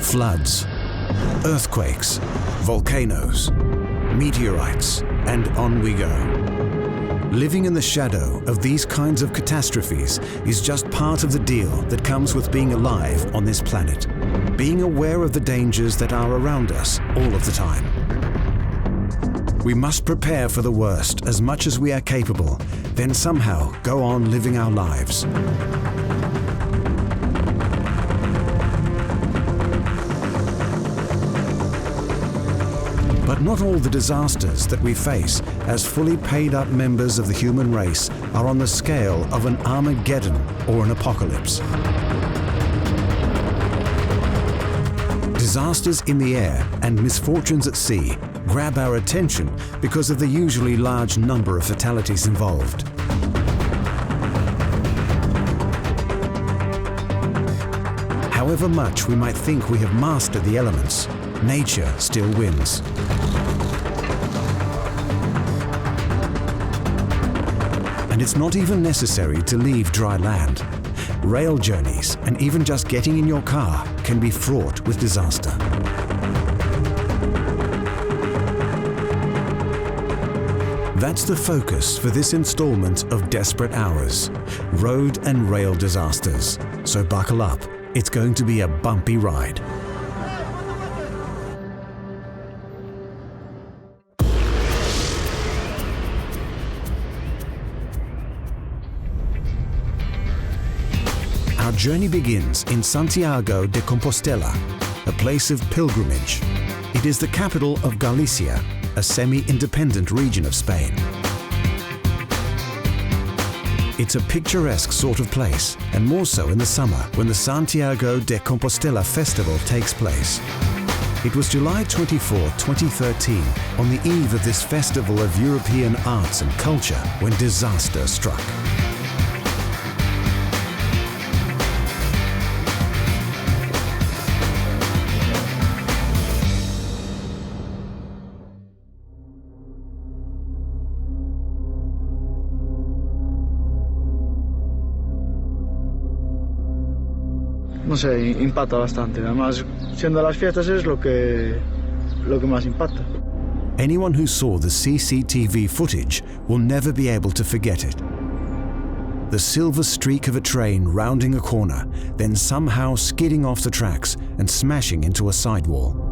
floods, earthquakes, volcanoes, meteorites, and on we go. Living in the shadow of these kinds of catastrophes is just part of the deal that comes with being alive on this planet. Being aware of the dangers that are around us all of the time. We must prepare for the worst as much as we are capable, then somehow go on living our lives. But not all the disasters that we face as fully paid up members of the human race are on the scale of an Armageddon or an apocalypse. Disasters in the air and misfortunes at sea grab our attention because of the usually large number of fatalities involved. However much we might think we have mastered the elements, nature still wins. And it's not even necessary to leave dry land. Rail journeys and even just getting in your car can be fraught with disaster. That's the focus for this installment of Desperate Hours, road and rail disasters. So buckle up, it's going to be a bumpy ride. Our journey begins in Santiago de Compostela, a place of pilgrimage. It is the capital of Galicia, a semi-independent region of Spain. It's a picturesque sort of place, and more so in the summer when the Santiago de Compostela festival takes place. It was July 24, 2013, on the eve of this festival of European arts and culture, when disaster struck. No sé, impacta bastante. Además, siendo las fiestas es lo que más impacta. Anyone who saw the CCTV footage will never be able to forget it. The silver streak of a train rounding a corner, then somehow skidding off the tracks and smashing into a sidewall.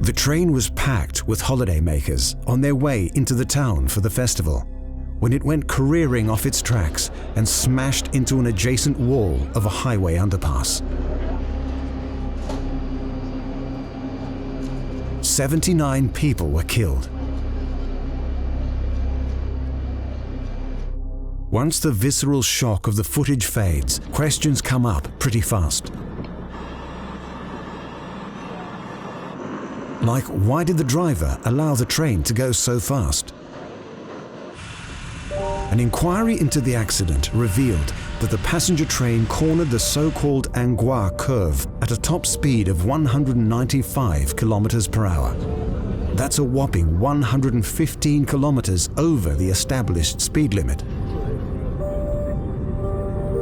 The train was packed with holidaymakers on their way into the town for the festival, when it went careering off its tracks and smashed into an adjacent wall of a highway underpass. 79 people were killed. Once the visceral shock of the footage fades, questions come up pretty fast. Like, why did the driver allow the train to go so fast? An inquiry into the accident revealed that the passenger train cornered the so-called Anguilla curve at a top speed of 195 kilometers per hour. That's a whopping 115 kilometers over the established speed limit.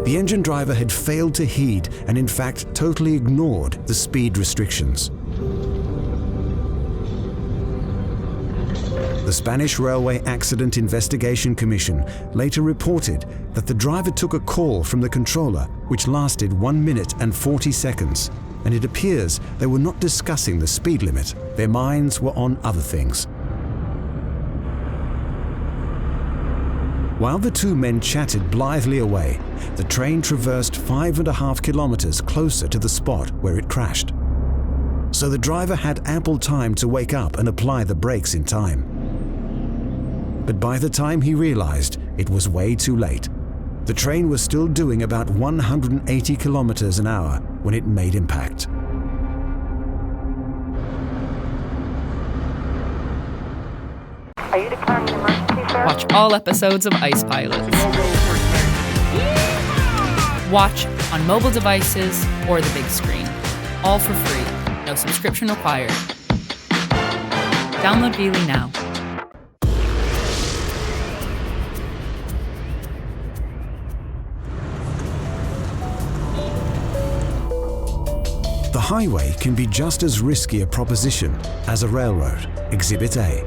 The engine driver had failed to heed and in fact totally ignored the speed restrictions. The Spanish Railway Accident Investigation Commission later reported that the driver took a call from the controller which lasted 1 minute and 40 seconds, and it appears they were not discussing the speed limit. Their minds were on other things. While the two men chatted blithely away, the train traversed 5.5 kilometers closer to the spot where it crashed. So the driver had ample time to wake up and apply the brakes in time. But by the time he realized, it was way too late. The train was still doing about 180 kilometers an hour when it made impact. Are you declaring an emergency, sir? Watch all episodes of Ice Pilots. Watch on mobile devices or the big screen. All for free. No subscription required. Download Veely now. The highway can be just as risky a proposition as a railroad. Exhibit A.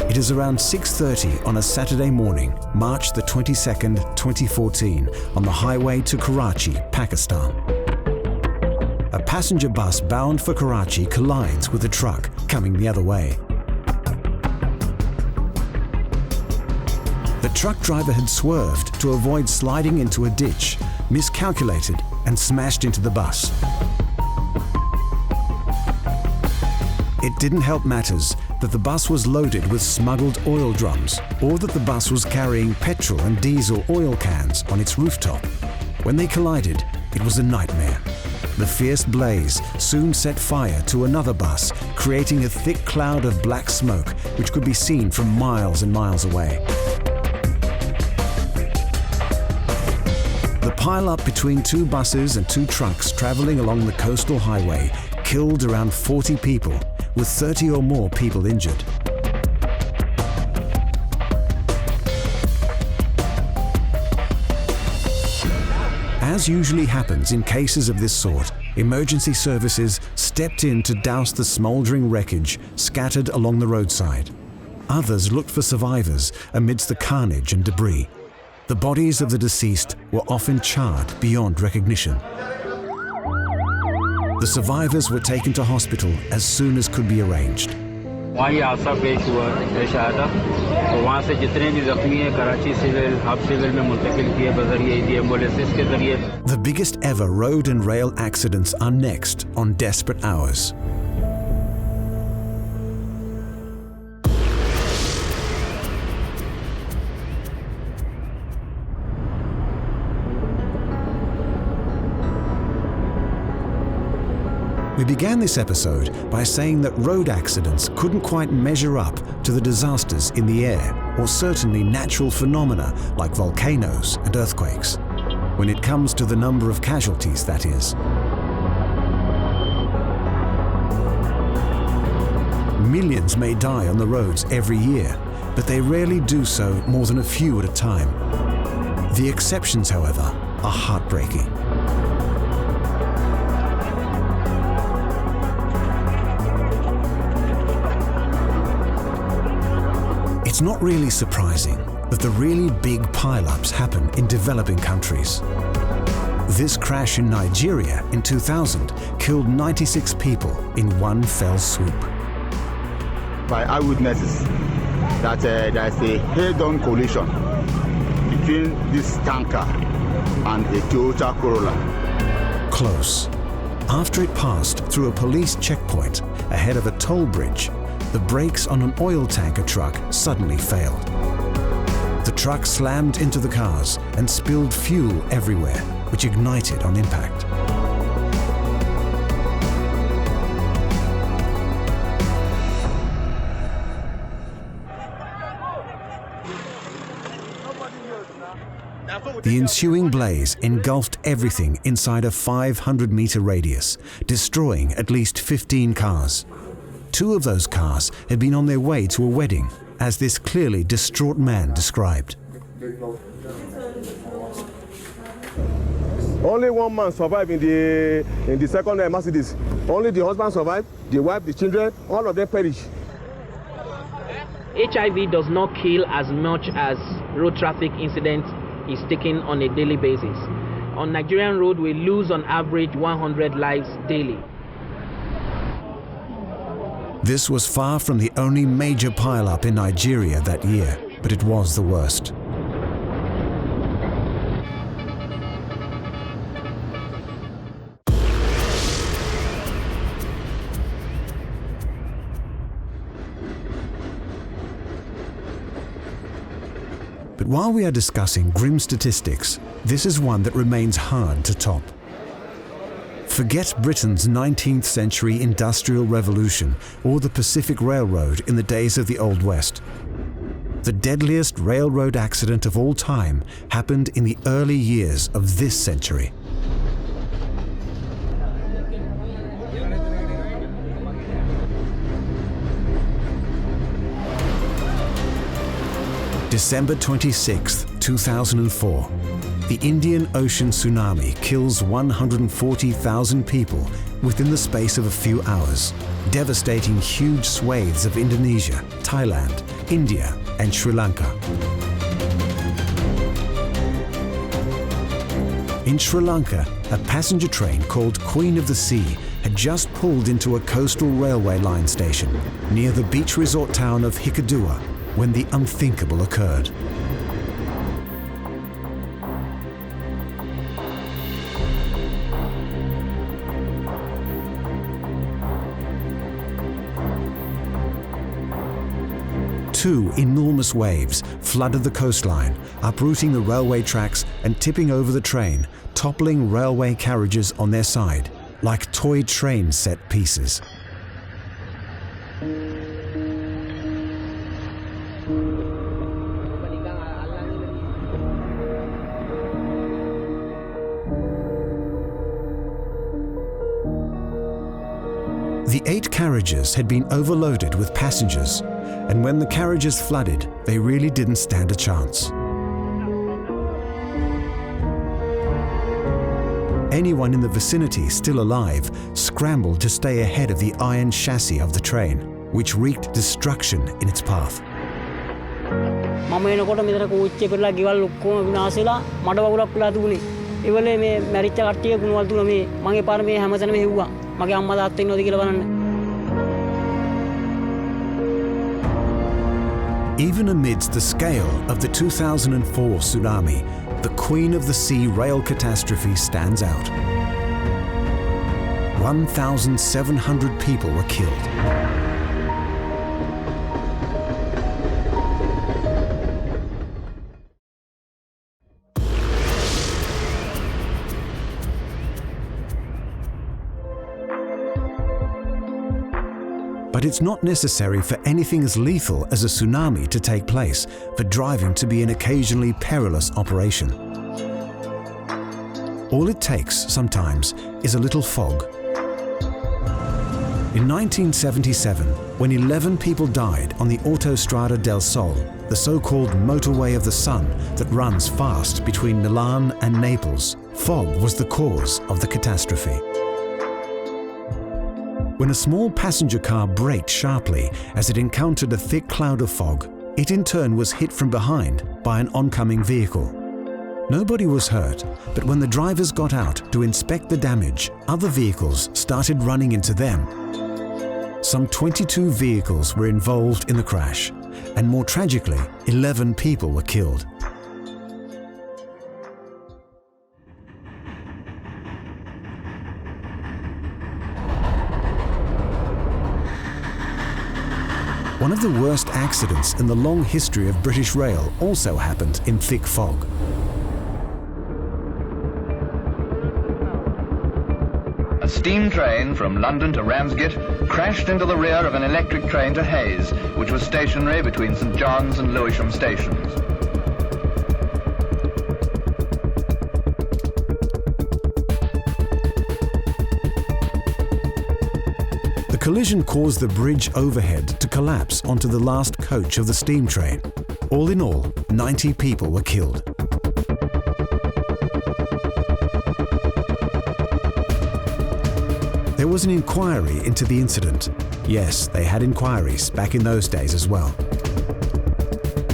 It is around 6:30 on a Saturday morning, March the 22nd, 2014, on the highway to Karachi, Pakistan. A passenger bus bound for Karachi collides with a truck coming the other way. The truck driver had swerved to avoid sliding into a ditch, miscalculated, and smashed into the bus. It didn't help matters that the bus was loaded with smuggled oil drums, or that the bus was carrying petrol and diesel oil cans on its rooftop. When they collided, it was a nightmare. The fierce blaze soon set fire to another bus, creating a thick cloud of black smoke which could be seen from miles and miles away. The pile-up between two buses and two trucks traveling along the coastal highway killed around 40 people, with 30 or more people injured. As usually happens in cases of this sort, emergency services stepped in to douse the smouldering wreckage scattered along the roadside. Others looked for survivors amidst the carnage and debris. The bodies of the deceased were often charred beyond recognition. The survivors were taken to hospital as soon as could be arranged. The biggest ever road and rail accidents are next on Desperate Hours. We began this episode by saying that road accidents couldn't quite measure up to the disasters in the air, or certainly natural phenomena like volcanoes and earthquakes. When it comes to the number of casualties, that is. Millions may die on the roads every year, but they rarely do so more than a few at a time. The exceptions, however, are heartbreaking. It's not really surprising that the really big pile-ups happen in developing countries. This crash in Nigeria in 2000 killed 96 people in one fell swoop. By eyewitnesses that there's a head-on collision between this tanker and a Toyota Corolla. Close. After it passed through a police checkpoint ahead of a toll bridge, the brakes on an oil tanker truck suddenly failed. The truck slammed into the cars and spilled fuel everywhere, which ignited on impact. The ensuing blaze engulfed everything inside a 500-meter radius, destroying at least 15 cars. 2 of those cars had been on their way to a wedding, as this clearly distraught man described. Only one man survived in the second Mercedes. Only the husband survived, the wife, the children, all of them perished. HIV does not kill as much as road traffic incidents is taken on a daily basis. On Nigerian road, we lose on average 100 lives daily. This was far from the only major pile-up in Nigeria that year, but it was the worst. But while we are discussing grim statistics, this is one that remains hard to top. Forget Britain's 19th century Industrial Revolution or the Pacific Railroad in the days of the Old West. The deadliest railroad accident of all time happened in the early years of this century. December 26, 2004. The Indian Ocean tsunami kills 140,000 people within the space of a few hours, devastating huge swathes of Indonesia, Thailand, India, and Sri Lanka. In Sri Lanka, a passenger train called Queen of the Sea had just pulled into a coastal railway line station near the beach resort town of Hikkaduwa when the unthinkable occurred. Two enormous waves flooded the coastline, uprooting the railway tracks and tipping over the train, toppling railway carriages on their side, like toy train set pieces. The 8 carriages had been overloaded with passengers, and when the carriages flooded, they really didn't stand a chance. Anyone in the vicinity still alive scrambled to stay ahead of the iron chassis of the train, which wreaked destruction in its path. මම එනකොට මෙතන කෝච්චිය කරලා ගෙවල් ඔක්කොම විනාශ වෙලා මඩ වගුරක් වෙලා තිබුණේ. ඒ වෙලේ මේ මැරිච්ච කට්ටිය ගුණවල තුන මේ මගේ පාර මේ හැමතැනම හෙව්වා. මගේ අම්මා තාත්තා ඉන්නවද කියලා බලන්න. Even amidst the scale of the 2004 tsunami, the Queen of the Sea rail catastrophe stands out. 1,700 people were killed. But it's not necessary for anything as lethal as a tsunami to take place for driving to be an occasionally perilous operation. All it takes sometimes is a little fog. In 1977, when 11 people died on the Autostrada del Sol, the so-called motorway of the sun that runs fast between Milan and Naples, fog was the cause of the catastrophe. When a small passenger car braked sharply as it encountered a thick cloud of fog, it in turn was hit from behind by an oncoming vehicle. Nobody was hurt, but when the drivers got out to inspect the damage, other vehicles started running into them. Some 22 vehicles were involved in the crash, and more tragically, 11 people were killed. One of the worst accidents in the long history of British rail also happened in thick fog. A steam train from London to Ramsgate crashed into the rear of an electric train to Hayes, which was stationary between St John's and Lewisham stations. The collision caused the bridge overhead to collapse onto the last coach of the steam train. All in all, 90 people were killed. There was an inquiry into the incident. Yes, they had inquiries back in those days as well.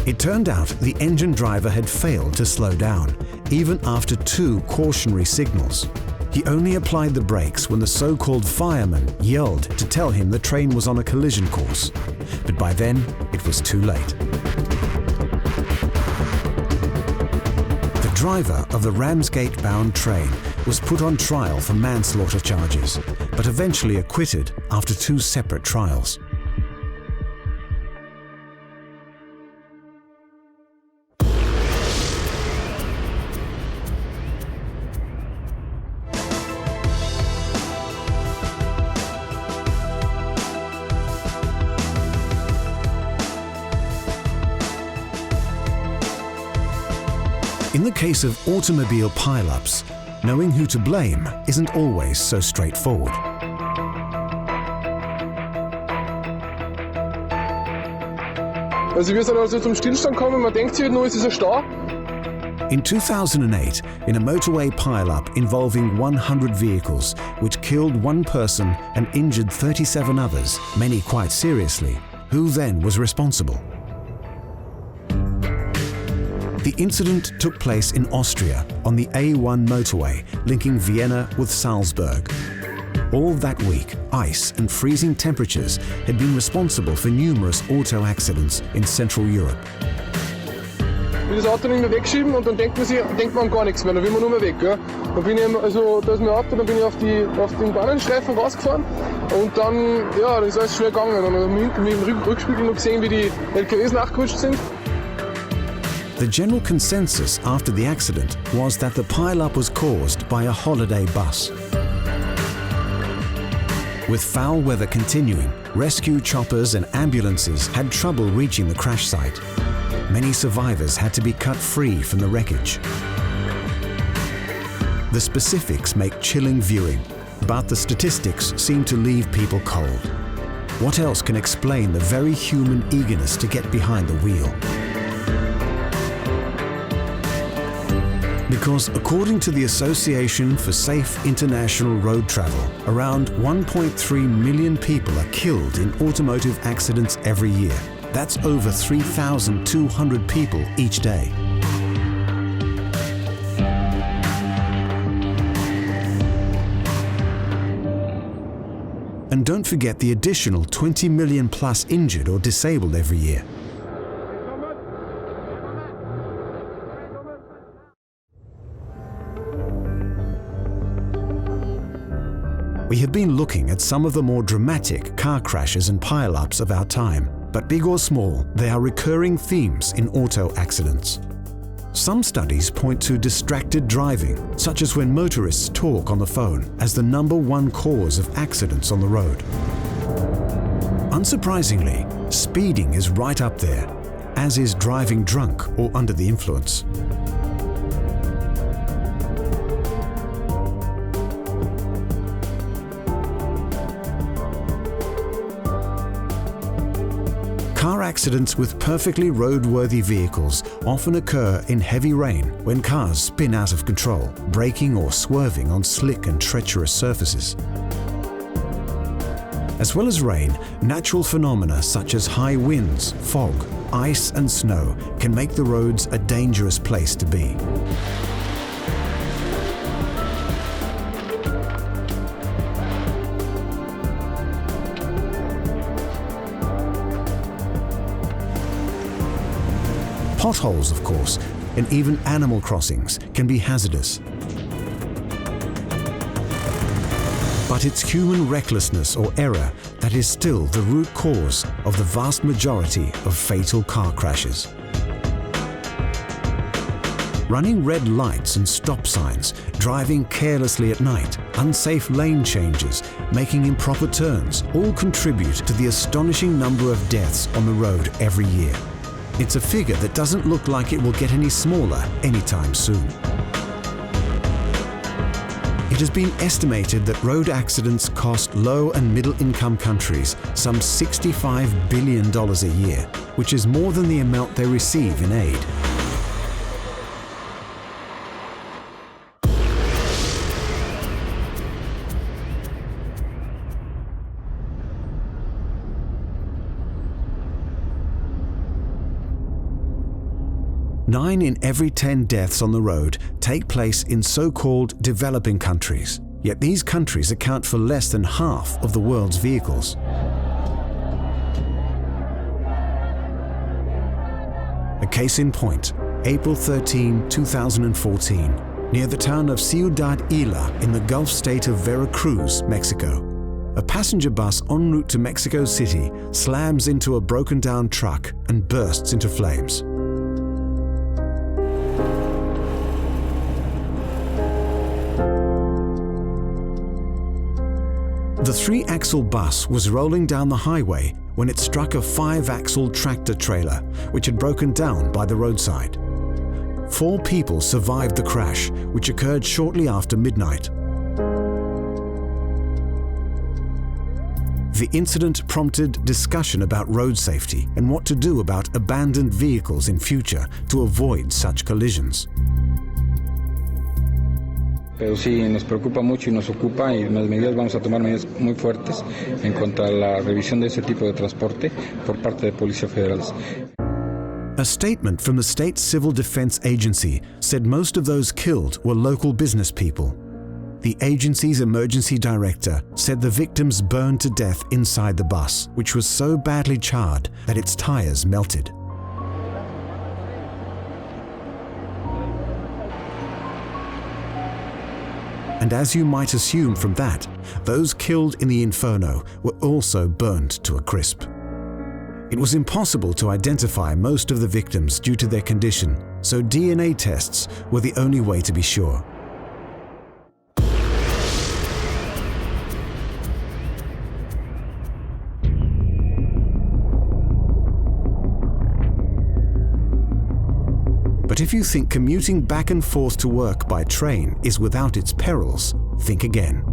It turned out the engine driver had failed to slow down, even after 2 cautionary signals. He only applied the brakes when the so-called fireman yelled to tell him the train was on a collision course. But by then, it was too late. The driver of the Ramsgate-bound train was put on trial for manslaughter charges, but eventually acquitted after 2 separate trials. In the case of automobile pile-ups, knowing who to blame isn't always so straightforward. Also wir sind also zum Stillstand gekommen, man denkt sich, nur ist dieser Stau. In 2008, in a motorway pileup involving 100 vehicles, which killed one person and injured 37 others, many quite seriously, who then was responsible? The incident took place in Austria on the A1 motorway linking Vienna with Salzburg. All that week, ice and freezing temperatures had been responsible for numerous auto accidents in Central Europe. Ich will das Auto nicht mehr wegschieben und dann denkt man an gar nichts mehr, dann will man nur mehr weg. Gell? Dann bin ich, also da ist mein Auto, dann bin ich auf den Bahnenstreifen rausgefahren und dann, ja, dann ist alles schwer gegangen. Und dann habe ich im Rückspiegel noch gesehen, wie die LKWs nachgerutscht sind. The general consensus after the accident was that the pileup was caused by a holiday bus. With foul weather continuing, rescue choppers and ambulances had trouble reaching the crash site. Many survivors had to be cut free from the wreckage. The specifics make chilling viewing, but the statistics seem to leave people cold. What else can explain the very human eagerness to get behind the wheel? Because according to the Association for Safe International Road Travel, around 1.3 million people are killed in automotive accidents every year. That's over 3,200 people each day. And don't forget the additional 20 million plus injured or disabled every year. We have been looking at some of the more dramatic car crashes and pile-ups of our time, but big or small, they are recurring themes in auto accidents. Some studies point to distracted driving, such as when motorists talk on the phone, as the #1 cause of accidents on the road. Unsurprisingly, speeding is right up there, as is driving drunk or under the influence. Car accidents with perfectly roadworthy vehicles often occur in heavy rain when cars spin out of control, braking or swerving on slick and treacherous surfaces. As well as rain, natural phenomena such as high winds, fog, ice and snow can make the roads a dangerous place to be. Potholes, of course, and even animal crossings can be hazardous. But it's human recklessness or error that is still the root cause of the vast majority of fatal car crashes. Running red lights and stop signs, driving carelessly at night, unsafe lane changes, making improper turns, all contribute to the astonishing number of deaths on the road every year. It's a figure that doesn't look like it will get any smaller anytime soon. It has been estimated that road accidents cost low and middle-income countries some $65 billion a year, which is more than the amount they receive in aid. Nine in every 10 deaths on the road take place in so-called developing countries, yet these countries account for less than half of the world's vehicles. A case in point, April 13, 2014, near the town of Ciudad Ila in the Gulf state of Veracruz, Mexico. A passenger bus en route to Mexico City slams into a broken-down truck and bursts into flames. The 3-axle bus was rolling down the highway when it struck a 5-axle tractor trailer, which had broken down by the roadside. 4 people survived the crash, which occurred shortly after midnight. The incident prompted discussion about road safety and what to do about abandoned vehicles in future to avoid such collisions. Pero sí, nos preocupa mucho y nos ocupa, y las medidas vamos a tomar medidas muy fuertes en cuanto a la revisión de ese tipo de transporte por parte de policías federales. A statement from the state civil defense agency said most of those killed were local business people. The agency's emergency director said the victims burned to death inside the bus, which was so badly charred that its tires melted. And as you might assume from that, those killed in the inferno were also burned to a crisp. It was impossible to identify most of the victims due to their condition, so DNA tests were the only way to be sure. But if you think commuting back and forth to work by train is without its perils, think again.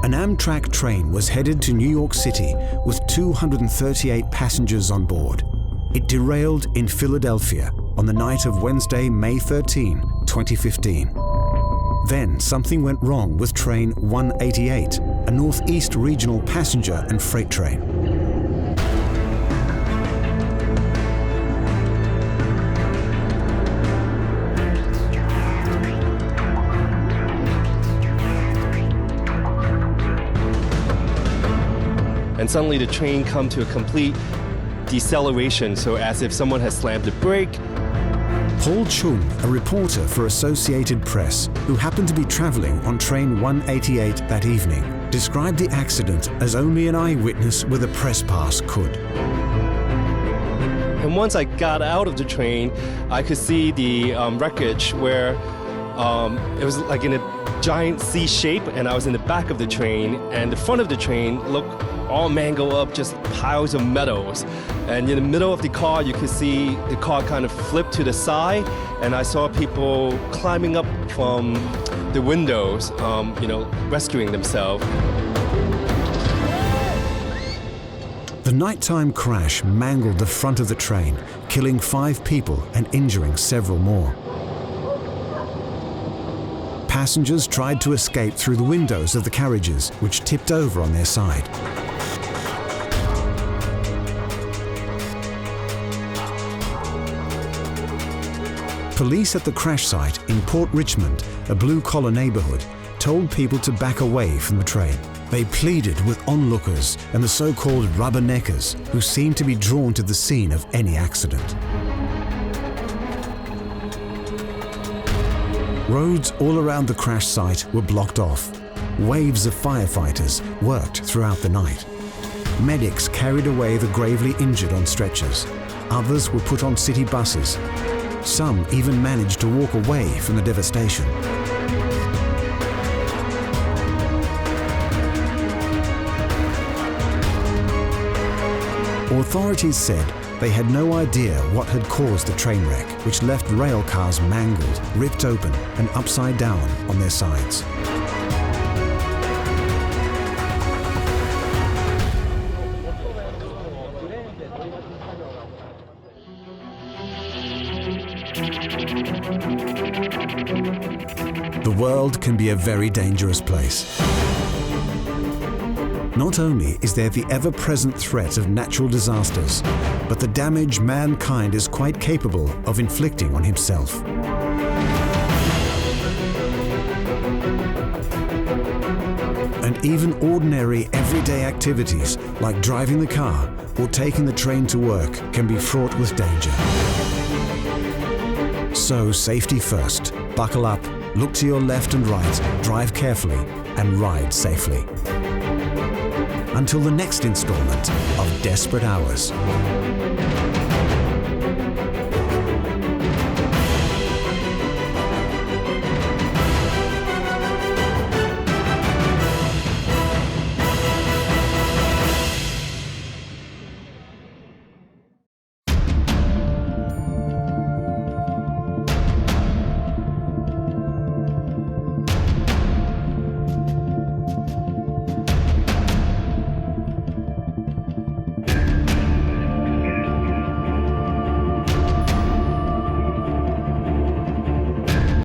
An Amtrak train was headed to New York City with 238 passengers on board. It derailed in Philadelphia on the night of Wednesday, May 13, 2015. Then something went wrong with train 188, a Northeast regional passenger and freight train. And suddenly the train come to a complete deceleration, so as if someone has slammed the brake. Paul Chung, a reporter for Associated Press, who happened to be traveling on train 188 that evening, described the accident as only an eyewitness with a press pass could. And once I got out of the train, I could see the wreckage where it was like in a giant C shape, and I was in the back of the train, and the front of the train looked all mangled up, just piles of metals. And in the middle of the car, you could see the car kind of flip to the side, and I saw people climbing up from the windows, rescuing themselves. The nighttime crash mangled the front of the train, killing 5 people and injuring several more. Passengers tried to escape through the windows of the carriages, which tipped over on their side. Police at the crash site in Port Richmond, a blue-collar neighborhood, told people to back away from the train. They pleaded with onlookers and the so-called rubberneckers, who seemed to be drawn to the scene of any accident. Roads all around the crash site were blocked off. Waves of firefighters worked throughout the night. Medics carried away the gravely injured on stretchers. Others were put on city buses. Some even managed to walk away from the devastation. Authorities said they had no idea what had caused the train wreck, which left rail cars mangled, ripped open, and upside down on their sides. The world can be a very dangerous place. Not only is there the ever-present threat of natural disasters, but the damage mankind is quite capable of inflicting on himself. And even ordinary, everyday activities like driving the car or taking the train to work can be fraught with danger. So safety first. Buckle up, look to your left and right, drive carefully, and ride safely. Until the next installment of Desperate Hours.